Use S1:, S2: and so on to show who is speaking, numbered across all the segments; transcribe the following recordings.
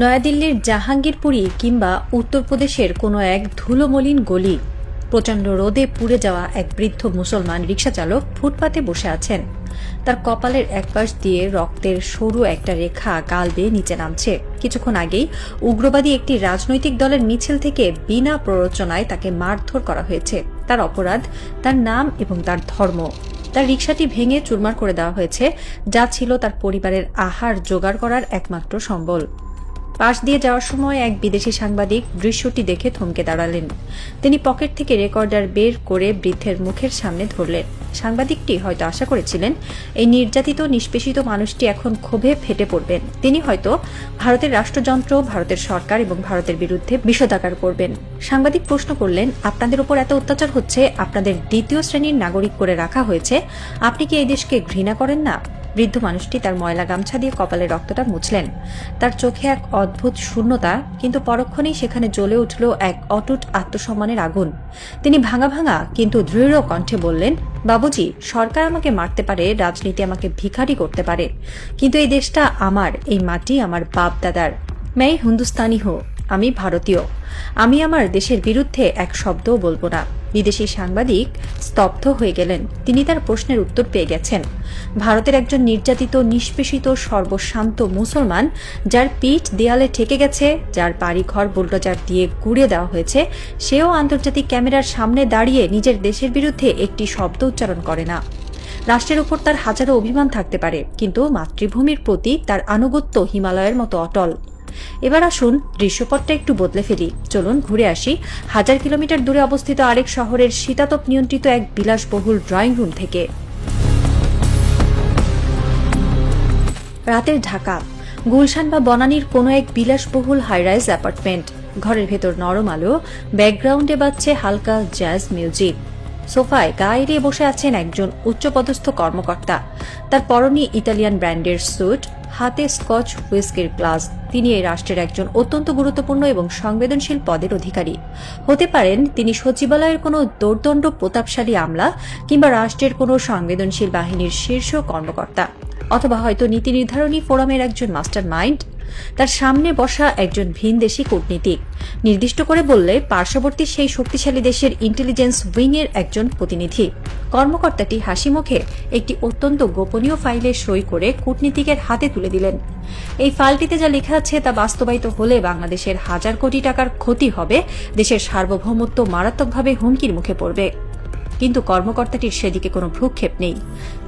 S1: নয়াদিল্লির জাহাঙ্গীরপুরী কিংবা উত্তরপ্রদেশের কোনো এক ধুলোমলিন গলি, প্রচণ্ড রোদে পুড়ে যাওয়া এক বৃদ্ধ মুসলমান রিকশাচালক ফুটপাতে বসে আছেন। তার কপালের একপাশ দিয়ে রক্তের সরু একটা রেখা গাল বেয়ে নিচে নামছে। কিছুক্ষণ আগেই উগ্রবাদী একটি রাজনৈতিক দলের মিছিল থেকে বিনা প্ররোচনায় তাকে মারধর করা হয়েছে। তার অপরাধ, তার নাম এবং তার ধর্ম। তার রিকশাটি ভেঙে চুরমার করে দেওয়া হয়েছে, যা ছিল তার পরিবারের আহার জোগাড় করার একমাত্র সম্বল। পাশ দিয়ে যাওয়ার সময় এক বিদেশি সাংবাদিক দৃশ্যটি দেখে থমকে দাঁড়ালেন। তিনি পকেট থেকে রেকর্ডার বের করে বৃদ্ধের মুখের সামনে ধরলেন। সাংবাদিকটি হয়তো আশা করেছিলেন এই নির্যাতিত নিষ্পেষিত মানুষটি এখন ক্ষোভে ফেটে পড়বেন। তিনি হয়তো ভারতের রাষ্ট্রযন্ত্র, ভারতের সরকার এবং ভারতের বিরুদ্ধে বিষোদাগার করবেন। সাংবাদিক প্রশ্ন করলেন, আপনাদের উপর এত অত্যাচার হচ্ছে, আপনাদের দ্বিতীয় শ্রেণীর নাগরিক করে রাখা হয়েছে, আপনি কি এই দেশকে ঘৃণা করেন না? বৃদ্ধ মানুষটি তার ময়লা গামছা দিয়ে কপালের রক্তটা মুছলেন। তার চোখে এক অদ্ভুত শূন্যতা, কিন্তু পরক্ষণেই সেখানে জ্বলে উঠল এক অটুট আত্মসম্মানের আগুন। তিনি ভাঙা ভাঙা কিন্তু দৃঢ় কণ্ঠে বললেন, বাবুজি, সরকার আমাকে মারতে পারে, রাজনীতি আমাকে ভিখারি করতে পারে, কিন্তু এই দেশটা আমার, এই মাটি আমার বাপ দাদার। मैं হিন্দুস্তানি হো, আমি ভারতীয়। আমি আমার দেশের বিরুদ্ধে এক শব্দও বলবো না। বিদেশি সাংবাদিক স্তব্ধ হয়ে গেলেন। তিনি তার প্রশ্নের উত্তর পেয়ে গেছেন। ভারতের একজন নির্যাতিত, নিষ্পেষিত, সর্বশান্ত মুসলমান, যার পিঠ দেয়ালে ঠেকে গেছে, যার বাড়িঘর বুলডোজার দিয়ে গুঁড়িয়ে দেওয়া হয়েছে, সেও আন্তর্জাতিক ক্যামেরার সামনে দাঁড়িয়ে নিজের দেশের বিরুদ্ধে একটি শব্দ উচ্চারণ করে না। রাষ্ট্রের উপর তার হাজারো অভিমান থাকতে পারে, কিন্তু মাতৃভূমির প্রতি তার আনুগত্য হিমালয়ের মতো অটল। এবার আসুন দৃশ্যপটটা একটু বদলে ফেলি। চলুন ঘুরে আসি 1000 কিলোমিটার দূরে অবস্থিত আরেক শহরের শীতাতপ নিয়ন্ত্রিত এক বিলাসবহুল ড্রয়িং রুম থেকে। রাতের ঢাকা, গুলশান বা বনানীর কোনো এক বিলাসবহুল হাইরাইজ অ্যাপার্টমেন্ট। ঘরের ভেতর নরম আলো, ব্যাকগ্রাউন্ডে বাজছে হালকা জ্যাজ মিউজিক। সোফায় গা এড়িয়ে বসে আছেন একজন উচ্চপদস্থ কর্মকর্তা। তার পরনে ইতালিয়ান ব্র্যান্ডের স্যুট, হাতে স্কচ হুইস্কির গ্লাস। তিনি এই রাষ্ট্রের একজন অত্যন্ত গুরুত্বপূর্ণ এবং সংবেদনশীল পদের অধিকারী। হতে পারেন তিনি সচিবালয়ের কোনো দোর্দণ্ড প্রতাপশালী আমলা, কিংবা রাষ্ট্রের কোনো সংবেদনশীল বাহিনীর শীর্ষ কর্মকর্তা, অথবা হয়তো নীতি নির্ধারণী ফোরামের একজন মাস্টার মাইন্ড। তার সামনে বসা একজন ভিনদেশী কূটনীতিক, নির্দিষ্ট করে বললে পার্শ্ববর্তী সেই শক্তিশালী দেশের ইন্টেলিজেন্স উইং এর একজন প্রতিনিধি। কর্মকর্তাটি হাসি মুখে একটি অত্যন্ত গোপনীয় ফাইলে সই করে কূটনীতিকের হাতে তুলে দিলেন। এই ফাইলটিতে যা লেখা আছে তা বাস্তবায়িত হলে বাংলাদেশের 1000 কোটি টাকার ক্ষতি হবে, দেশের সার্বভৌমত্ব মারাত্মকভাবে হুমকির মুখে পড়বে। কিন্তু কর্মকর্তাটির সেদিকে কোনো ভ্রুক্ষেপ নেই।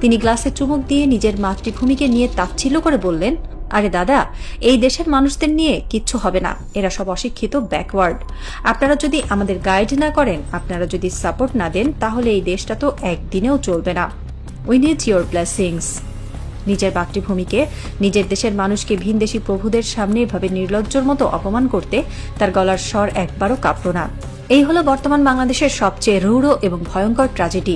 S1: তিনি গ্লাসে চুমুক দিয়ে নিজের মাতৃভূমিকে নিয়ে তাচ্ছিল্য করে বললেন, আরে দাদা, এই দেশের মানুষদের নিয়ে কিচ্ছু হবে না, এরা সব অশিক্ষিত, ব্যাকওয়ার্ড। আপনারা যদি আমাদের গাইড না করেন, আপনারা যদি সাপোর্ট না দেন, তাহলে এই দেশটা তো একদিনেও চলবে না। We need your blessings. নিজের মাতৃভূমিকে, নিজের দেশের মানুষকে ভিনদেশী প্রভুদের সামনে এভাবে নির্লজ্জর মতো অপমান করতে তার গলার স্বর একবারও কাঁপল না। এই হলো বর্তমান বাংলাদেশের সবচেয়ে রূঢ় এবং ভয়ঙ্কর ট্র্যাজেডি।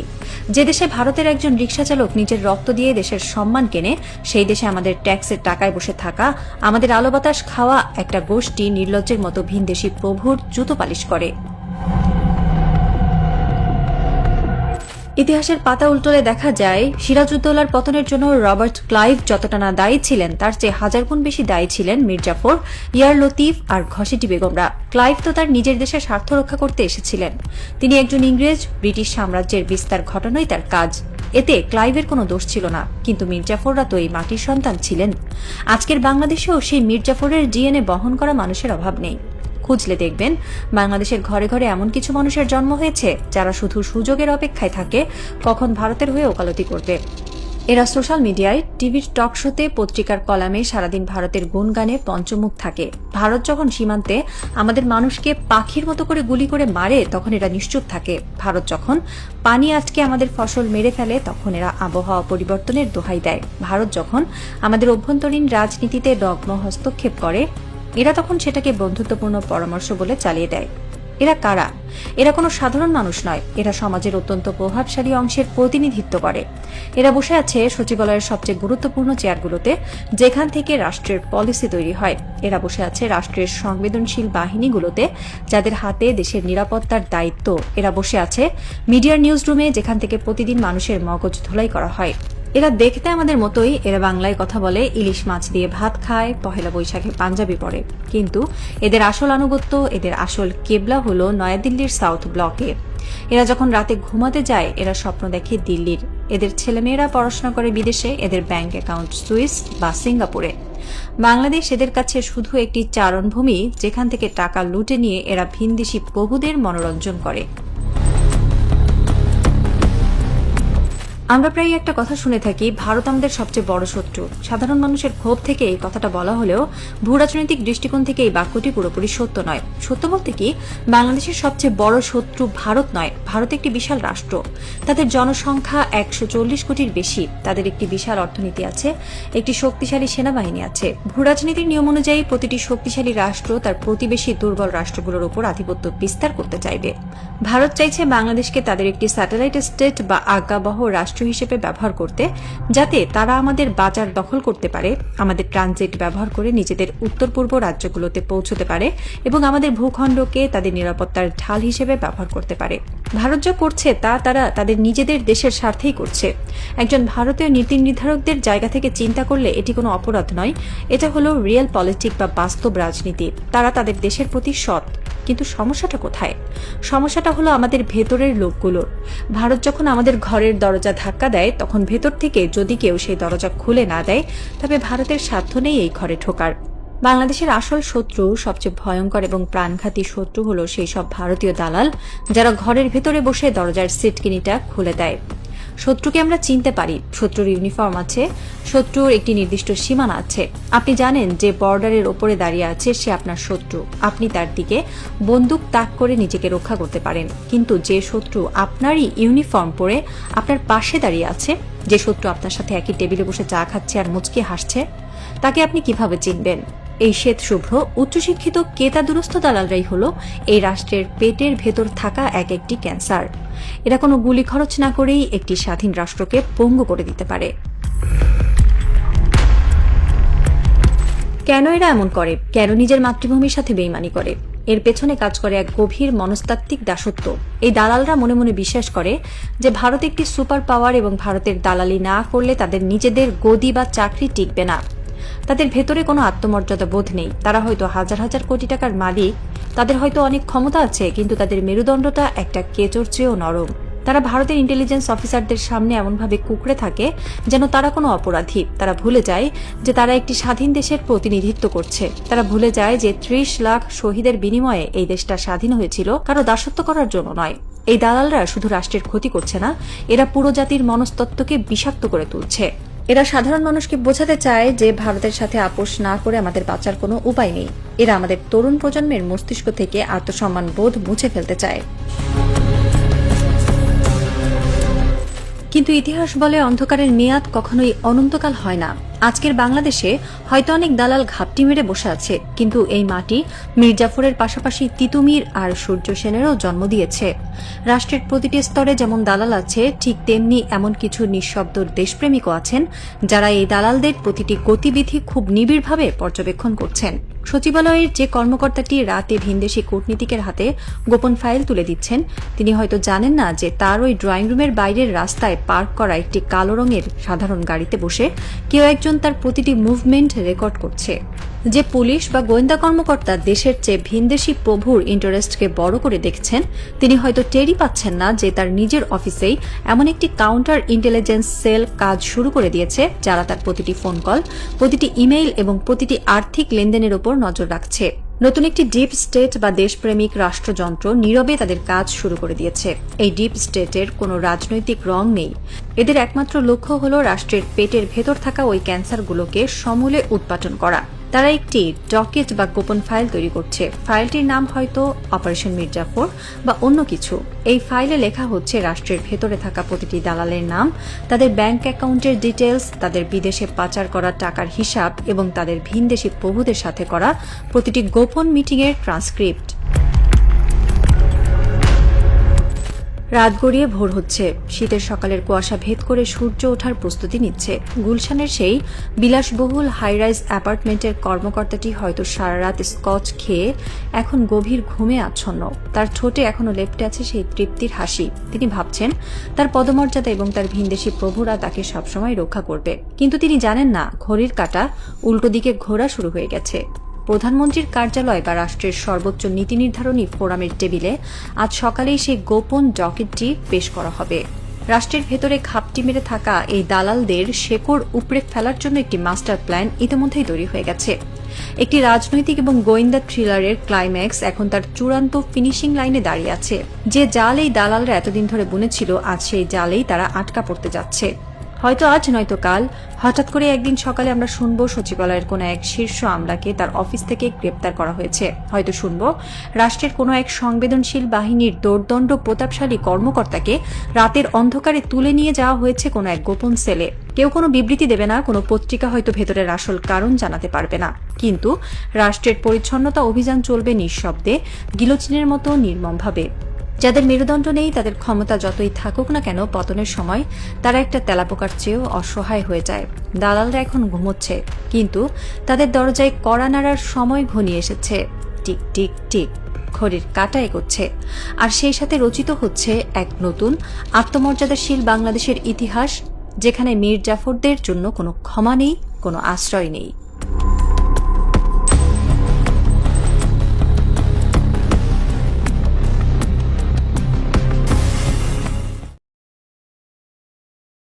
S1: যে দেশে ভারতের একজন রিকশাচালক নিজের রক্ত দিয়ে দেশের সম্মান কেনে, সেই দেশে আমাদের ট্যাক্সের টাকায় বসে থাকা, আমাদের আলো বাতাস খাওয়া একটা গোষ্ঠী নির্লজ্জের মতো ভিনদেশী প্রভুর জুতো পালিশ করে। ইতিহাসের পাতা উল্টোলে দেখা যায়, সিরাজউদ্দৌলার পতনের জন্য রবার্ট ক্লাইভ যতটা না দায়ী ছিলেন, তার চেয়ে 1000 গুণ বেশি দায়ী ছিলেন মির্জাফর, ইয়ার লতিফ আর ঘসেটি বেগমরা। ক্লাইভ তো তার নিজের দেশের স্বার্থ রক্ষা করতে এসেছিলেন। তিনি একজন ইংরেজ, ব্রিটিশ সাম্রাজ্যের বিস্তার ঘটানোই তার কাজ। এতে ক্লাইভের কোনো দোষ ছিল না, কিন্তু মির্জাফররা তো এই মাটির সন্তান ছিলেন। আজকের বাংলাদেশেও সেই মির্জাফরের ডিএনএ বহন করা মানুষের অভাব নেই। খুঁজলে দেখবেন বাংলাদেশের ঘরে ঘরে এমন কিছু মানুষের জন্ম হয়েছে যারা শুধু সুযোগের অপেক্ষায় থাকে কখন ভারতের হয়ে ওকালতি করবে। এরা সোশ্যাল মিডিয়ায়, টিভির টক শোতে, পত্রিকার কলামে সারাদিন ভারতের গুণগানে পঞ্চমুখ থাকে। ভারত যখন সীমান্তে আমাদের মানুষকে পাখির মতো করে গুলি করে মারে, তখন এরা নিশ্চুপ থাকে। ভারত যখন পানি আটকে আমাদের ফসল মেরে ফেলে, তখন এরা আবহাওয়া পরিবর্তনের দোহাই দেয়। ভারত যখন আমাদের অভ্যন্তরীণ রাজনীতিতে নগ্ন হস্তক্ষেপ করে, এরা তখন সেটাকে বন্ধুত্বপূর্ণ পরামর্শ বলে চালিয়ে দেয়। এরা কারা? এরা কোনো সাধারণ মানুষ নয়, এরা সমাজের অত্যন্ত প্রভাবশালী অংশের প্রতিনিধিত্ব করে। এরা বসে আছে সচিবালয়ের সবচেয়ে গুরুত্বপূর্ণ চেয়ারগুলোতে, যেখান থেকে রাষ্ট্রের পলিসি তৈরি হয়। এরা বসে আছে রাষ্ট্রের সংবেদনশীল বাহিনীগুলোতে, যাদের হাতে দেশের নিরাপত্তার দায়িত্ব। এরা বসে আছে মিডিয়ার নিউজ রুমে, যেখান থেকে প্রতিদিন মানুষের মগজ ধোলাই করা হয়। এরা দেখতে আমাদের মতোই, এরা বাংলায় কথা বলে, ইলিশ মাছ দিয়ে ভাত খায়, পহেলা বৈশাখে পাঞ্জাবি পরে। কিন্তু এদের আসল আনুগত্য, এদের আসল কেবলা হলো নয়াদিল্লির সাউথ ব্লকে। এরা যখন রাতে ঘুমাতে যায় এরা স্বপ্ন দেখে দিল্লির। এদের ছেলেমেয়েরা পড়াশোনা করে বিদেশে, এদের ব্যাংক অ্যাকাউন্ট সুইস বা সিঙ্গাপুরে। বাংলাদেশ এদের কাছে শুধু একটি চারণভূমি, যেখান থেকে টাকা লুটে নিয়ে এরা ভিনদেশি প্রভুদের মনোরঞ্জন করে। আমরা প্রায় একটা কথা শুনে থাকি, ভারত আমাদের সবচেয়ে বড় শত্রু। সাধারণ মানুষের ক্ষোভ থেকে এই কথাটা বলা হলেও ভূরাজনৈতিক দৃষ্টিকোণ থেকে এই বাক্যটি পুরোপুরি সত্য নয়। সত্য বলতে কি, বাংলাদেশের সবচেয়ে বড় শত্রু ভারত নয়। ভারত একটি বিশাল রাষ্ট্র, তাদের জনসংখ্যা 140 কোটির বেশি, তাদের একটি বিশাল অর্থনীতি আছে, একটি শক্তিশালী সেনাবাহিনী আছে। ভূরাজনীতির নিয়ম অনুযায়ী প্রতিটি শক্তিশালী রাষ্ট্র তার প্রতিবেশী দুর্বল রাষ্ট্রগুলোর উপর আধিপত্য বিস্তার করতে চাইবে। ভারত চাইছে বাংলাদেশকে তাদের একটি স্যাটেলাইট স্টেট বা আজ্ঞাবহ রাষ্ট্র হিসেবে ব্যবহার করতে, যাতে তারা আমাদের বাজার দখল করতে পারে, আমাদের ট্রানজিট ব্যবহার করে নিজেদের উত্তর পূর্ব রাজ্যগুলোতে পৌঁছতে পারে এবং আমাদের ভূখণ্ডকে তাদের নিরাপত্তার ঢাল হিসেবে ব্যবহার করতে পারে। ভারত যা করছে তা তারা তাদের নিজেদের দেশের স্বার্থেই করছে। একজন ভারতীয় নীতি নির্ধারকদের জায়গা থেকে চিন্তা করলে এটি কোনো অপরাধ নয়, এটা হলো রিয়েল পলিটিক বা বাস্তব রাজনীতি। তারা তাদের দেশের প্রতি সৎ। কিন্তু সমস্যাটা কোথায়? সমস্যাটা হলো আমাদের ভেতরের লোকগুলোর। ভারত যখন আমাদের ঘরের দরজা ধাক্কা দেয়, তখন ভেতর থেকে যদি কেউ সেই দরজা খুলে না দেয়, তবে ভারতের সাধ্য নেই এই ঘরে ঢোকার। বাংলাদেশের আসল শত্রু, সবচেয়ে ভয়ঙ্কর এবং প্রাণঘাতী শত্রু হলো সেই সব ভারতীয় দালাল যারা ঘরের ভেতরে বসে দরজার সিটকিনিটা খুলে দেয়। শত্রুকে আমরা চিনতে পারি, শত্রুর ইউনিফর্ম আছে, শত্রুর একটি নির্দিষ্ট সীমানা আছে। আপনি জানেন যে বর্ডারের ওপরে দাঁড়িয়ে আছে সে আপনার শত্রু, আপনি তার দিকে বন্দুক তাক করে নিজেকে রক্ষা করতে পারেন। কিন্তু যে শত্রু আপনারই ইউনিফর্ম পরে আপনার পাশে দাঁড়িয়ে আছে, যে শত্রু আপনার সাথে একই টেবিলে বসে চা খাচ্ছে আর মুচকি হাসছে, তাকে আপনি কিভাবে চিনবেন? এই শ্বেত শুভ্র উচ্চশিক্ষিত কেতাদুরস্থ দালালরাই হলো এই রাষ্ট্রের পেটের ভেতর থাকা এক একটি ক্যান্সার। এরা কোনো গুলি খরচ না করেই একটি স্বাধীন রাষ্ট্রকে পঙ্গু করে দিতে পারে। কেন এরা এমন করে? কেন নিজের মাতৃভূমির সাথে বেইমানি করে? এর পেছনে কাজ করে এক গভীর মনস্তাত্ত্বিক দাসত্ব। এই দালালরা মনে মনে বিশ্বাস করে যে ভারত একটি সুপার পাওয়ার এবং ভারতের দালালি না করলে তাদের নিজেদের গদি বা চাকরি টিকবে না। তাদের ভেতরে কোনো আত্মমর্যাদা বোধ নেই। তারা হয়তো হাজার হাজার কোটি টাকার মালিক, তাদের হয়তো অনেক ক্ষমতা আছে, কিন্তু তাদের মেরুদণ্ডটা একটা কেঁচোর চেয়েও নরম। তারা ভারতের ইন্টেলিজেন্স অফিসারদের সামনে এমনভাবে কুঁকড়ে থাকে যেন তারা কোনো অপরাধী। তারা ভুলে যায় যে তারা একটি স্বাধীন দেশের প্রতিনিধিত্ব করছে। তারা ভুলে যায় যে 30 লাখ শহীদের বিনিময়ে এই দেশটা স্বাধীন হয়েছিল কারো দাসত্ব করার জন্য নয়। এই দালালরা শুধু রাষ্ট্রের ক্ষতি করছে না, এরা পুরো জাতির মনস্তত্ত্বকে বিষাক্ত করে তুলছে। এরা সাধারণ মানুষকে বোঝাতে চায় যে ভারতের সাথে আপোষ না করে আমাদের বাঁচার কোনো উপায় নেই। এরা আমাদের তরুণ প্রজন্মের মস্তিষ্ক থেকে আত্মসম্মান বোধ মুছে ফেলতে চায়। কিন্তু ইতিহাস বলে অন্ধকারের মেয়াদ কখনোই অনন্তকাল হয় না। আজকের বাংলাদেশে হয়তো অনেক দালাল ঘাপটি মেরে বসে আছে, কিন্তু এই মাটি মীর জাফরের পাশাপাশি তিতুমির আর সূর্য সেনেরও জন্ম দিয়েছে। রাষ্ট্রের প্রতিটি স্তরে যেমন দালাল আছে, ঠিক তেমনি এমন কিছু নিঃশব্দ দেশপ্রেমিকও আছেন যারা এই দালালদের প্রতিটি গতিবিধি খুব নিবিড়ভাবে পর্যবেক্ষণ করছেন। সচিবালয়ের যে কর্মকর্তাটি রাতে ভিনদেশি কূটনীতিকের হাতে গোপন ফাইল তুলে দিচ্ছেন, তিনি হয়তো জানেন না যে তার ওই ড্রয়িং রুমের বাইরের রাস্তায় পার্ক করা একটি কালো রঙের সাধারণ গাড়িতে বসে কেউ একজন তার প্রতিটি মুভমেন্ট রেকর্ড করছে। যে পুলিশ বা গোয়েন্দা কর্মকর্তা দেশের চেয়ে ভিনদেশি প্রভুর ইন্টারেস্টকে বড় করে দেখছেন, তিনি হয়তো টেরই পাচ্ছেন না যে তার নিজের অফিসেই এমন একটি কাউন্টার ইন্টেলিজেন্স সেল কাজ শুরু করে দিয়েছে, যারা তার প্রতিটি ফোন কল, প্রতিটি ইমেইল এবং প্রতিটি আর্থিক লেনদেনের উপর নজর রাখছে। নতুন একটি ডিপ স্টেট বা দেশপ্রেমিক রাষ্ট্রযন্ত্র নীরবে তাদের কাজ শুরু করে দিয়েছে। এই ডিপ স্টেটের কোনো রাজনৈতিক রং নেই। এদের একমাত্র লক্ষ্য হল রাষ্ট্রের পেটের ভেতর থাকা ওই ক্যান্সারগুলোকে সমূলে উৎপাটন করা। তারা একটি ডকেট বা গোপন ফাইল তৈরি করছে। ফাইলটির নাম হয়তো অপারেশন মীর জাফর বা অন্য কিছু। এই ফাইলে লেখা হচ্ছে রাষ্ট্রের ভেতরে থাকা প্রতিটি দালালের নাম, তাদের ব্যাংক অ্যাকাউন্টের ডিটেলস, তাদের বিদেশে পাচার করা টাকার হিসাব এবং তাদের ভিনদেশি প্রভুদের সাথে করা প্রতিটি গোপন মিটিংয়ের ট্রান্সক্রিপ্ট। রাত গড়িয়ে ভোর হচ্ছে, শীতের সকালের কুয়াশা ভেদ করে সূর্য ওঠার প্রস্তুতি নিচ্ছে। গুলশানের সেই বিলাসবহুল হাইরাইজ অ্যাপার্টমেন্টের কর্মকর্তাটি হয়তো সারা রাত স্কচ খেয়ে এখন গভীর ঘুমে আচ্ছন্ন। তার ঠোঁটে এখনো লেপ্টে আছে সেই তৃপ্তির হাসি। তিনি ভাবছেন তার পদমর্যাদা এবং তার ভিনদেশী প্রভুরা তাকে সবসময় রক্ষা করবে, কিন্তু তিনি জানেন না ঘড়ির কাঁটা উল্টো দিকে ঘোরা শুরু হয়ে গেছে। প্রধানমন্ত্রীর কার্যালয় বা রাষ্ট্রের সর্বোচ্চ নীতি নির্ধারণী ফোরামের টেবিলে আজ সকালেই সেই গোপন ডকেটটি পেশ করা হবে। রাষ্ট্রের ভেতরে খাপটি মেরে থাকা এই দালালদের শেকড় উপড়ে ফেলার জন্য একটি মাস্টার প্ল্যান ইতিমধ্যেই তৈরি হয়ে গেছে। একটি রাজনৈতিক এবং গোয়েন্দা থ্রিলারের ক্লাইম্যাক্স এখন তার চূড়ান্ত ফিনিশিং লাইনে দাঁড়িয়ে আছে। যে জাল এই দালালরা এতদিন ধরে বুনেছিল, আজ সেই জালেই তারা আটকা পড়তে যাচ্ছে। হয়তো আজ নয়তো কাল হঠাৎ করে একদিন সকালে আমরা শুনব সচিবালয়ের কোনো এক শীর্ষ আমলাকে তার অফিস থেকে গ্রেপ্তার করা হয়েছে। হয়তো শুনব রাষ্ট্রের কোনো এক সংবেদনশীল বাহিনীর দোর্দণ্ড প্রতাপশালী কর্মকর্তাকে রাতের অন্ধকারে তুলে নিয়ে যাওয়া হয়েছে কোনো এক গোপন সেলে। কেউ কোনো বিবৃতি দেবে না, কোনো পত্রিকা হয়তো ভেতরের আসল কারণ জানাতে পারবে না, কিন্তু রাষ্ট্রের পরিচ্ছন্নতা অভিযান চলবে নিঃশব্দে, গিলোচিনের মতো নির্মমভাবে। যাদের মেরুদণ্ড নেই, তাদের ক্ষমতা যতই থাকুক না কেন, পতনের সময় তারা একটা তেলাপোকার চেয়েও অসহায় হয়ে যায়। দালালরা এখন ঘুমোচ্ছে, কিন্তু তাদের দরজায় কড়া নাড়ার সময় ঘনিয়ে এসেছে। টিক টিক টিক ঘড়ির কাঁটা এগোচ্ছে, আর সেই সাথে রচিত হচ্ছে এক নতুন আত্মমর্যাদাশীল বাংলাদেশের ইতিহাস, যেখানে মীর জাফরদের জন্য কোনো ক্ষমা নেই, কোনো আশ্রয় নেই।